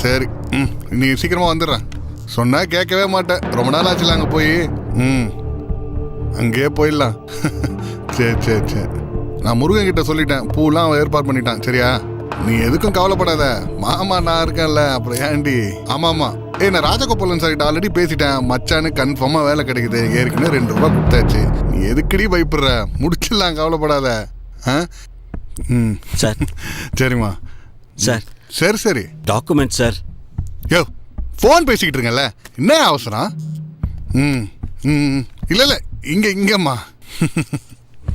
சரி, நீ சீக்கிரமாக வந்துடுறேன். சொன்னால் கேட்கவே மாட்டேன். ரொம்ப நாள் ஆச்சுல அங்கே போய். அங்கேயே போயிடலாம். சரி சரி சரி, நான் முருகன் கிட்ட சொல்லிட்டேன். பூலாம் அவன் ஏற்பாடு பண்ணிட்டான். சரியா, நீ எதுக்கும் கவலைப்படாத. மாமா நான் இருக்கேன்ல, அப்புறம் ஏன்டி. ஆமாம் நான் ராஜகோபாலன் சார்கிட்ட ஆல்ரெடி பேசிட்டேன். மச்சானு கன்ஃபார்மாக வேலை கிடைக்குது. ஏற்கனவே 2 ரூபா கொடுத்தாச்சு. நீ எதுக்கடி பயப்படுற? முடிச்சிடலாம், கவலைப்படாத. சார். சரிம்மா சார். சரி சரி. Document sir. யோ, ஃபோன் பேசிக்கிட்டு இருக்கேன்ல, என்ன அவசரம்? இல்லை இங்கம்மா.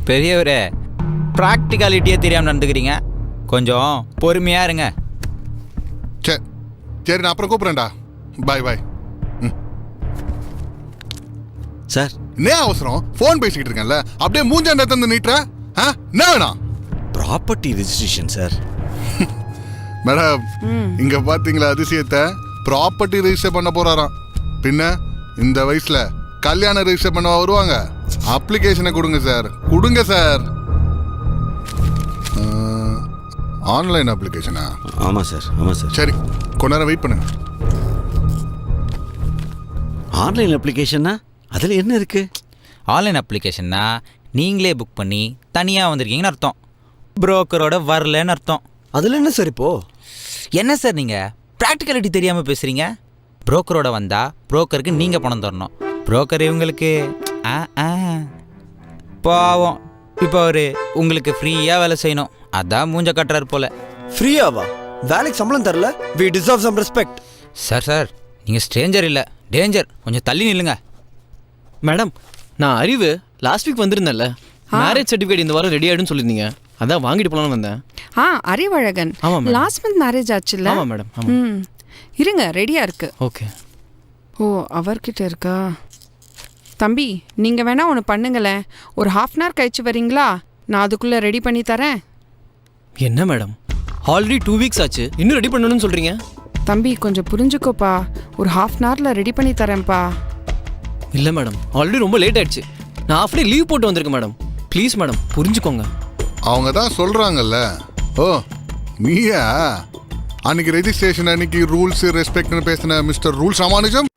பெரியவரே, ப்ராக்டிகாலிட்டியே தெரியாமல் நடந்துக்கிறீங்க. கொஞ்சம் பொறுமையாக இருங்க. சரி சரி, நான் அப்புறம் கூப்பிட்றேன்டா. பாய் பாய். சார். என்ன அவசரம்? ஃபோன் பேசிக்கிட்டு இருக்கேன்ல, அப்படியே மூஞ்சாண்ட தந்து நீட்டுற. என்ன வேணாம்? Property registration sir. மேடம், இங்க பாத்தீங்களா அதிசயத்தை? ப்ராப்பர்ட்டி ரெஜிஸ்டர் பண்ண போறாராம். பின்ன இந்த வயசுல கல்யாணம் ரெஜிஸ்டர் பண்ண வருவாங்க. அப்ளிகேஷனை கொடுங்க சார், கொடுங்க சார். ஆன்லைன் அப்ளிகேஷனா? ஆமாம் சார், ஆமாம் சார். சரி, கொஞ்ச நேரம் வெயிட் பண்ணுங்க. ஆன்லைன் அப்ளிகேஷன்னா அதில் என்ன இருக்கு? ஆன்லைன் அப்ளிகேஷன்னா நீங்களே புக் பண்ணி தனியாக வந்திருக்கீங்கன்னு அர்த்தம். புரோக்கரோட வரலன்னு அர்த்தம். அதில் என்ன சார் இப்போ? என்ன சார் நீங்கள் ப்ராக்டிகாலிட்டி தெரியாமல் பேசுகிறீங்க? புரோக்கரோட வந்தால் புரோக்கருக்கு நீங்கள் பணம் தரணும். புரோக்கர் இவங்களுக்கு பாவம். இப்போ அவர் உங்களுக்கு ஃப்ரீயாக வேலை செய்யணும், அதான் மூஞ்ச கட்டுறாரு போல. ஃப்ரீயாவா? வேலைக்கு சம்பளம் தரல? we deserve some respect. Sir நீங்கள் ஸ்ட்ரேஞ்சர் இல்லை, டேஞ்சர். கொஞ்சம் தள்ளி நில்லுங்க. மேடம், நான் அறிவு லாஸ்ட் வீக் வந்திருந்தேன்ல, மேரேஜ் சர்டிஃபிகேட் இந்த வாரம் ரெடி ஆகிடுன்னு சொல்லியிருந்தீங்க. அதான் வாங்கிட்டு போகலான்னு வந்தேன். அறிவழகன். ஆமாம், லாஸ்ட் மந்த் மேரேஜ் ஆச்சுல்ல? ஆமாம் மேடம். ஆமாம். இருங்க, ரெடியா இருக்கு. ஓகே. ஓ, அவர்கிட்ட இருக்கா? தம்பி, நீங்க வேணா ஒன்று பண்ணுங்களேன். ஒரு 1/2 hour கழிச்சு வரீங்களா? நான் அதுக்குள்ள ரெடி பண்ணி தரேன். என்ன மேடம், ஆல்ரெடி 2 weeks ஆச்சு, இன்னும் ரெடி பண்ணணும்னு சொல்றீங்க? தம்பி, கொஞ்சம் புரிஞ்சுக்கோப்பா. ஒரு 1/2 hourல ரெடி பண்ணி தரேன்ப்பா. இல்லை மேடம், ஆல்ரெடி ரொம்ப லேட் ஆயிடுச்சு. நான் ஆஃப் டே லீவ் போட்டு வந்திருக்கேன் மேடம். ப்ளீஸ் மேடம், புரிஞ்சுக்கோங்க. அவங்க தான் சொல்றாங்கல்ல. ஓ, நீயா? அன்னைக்கு ரெஜிஸ்ட்ரேஷன் அன்னைக்கு ரூல்ஸ் ரெஸ்பெக்ட்னு பேசின மிஸ்டர் ரூல்ஸ் ராமானுஜம்.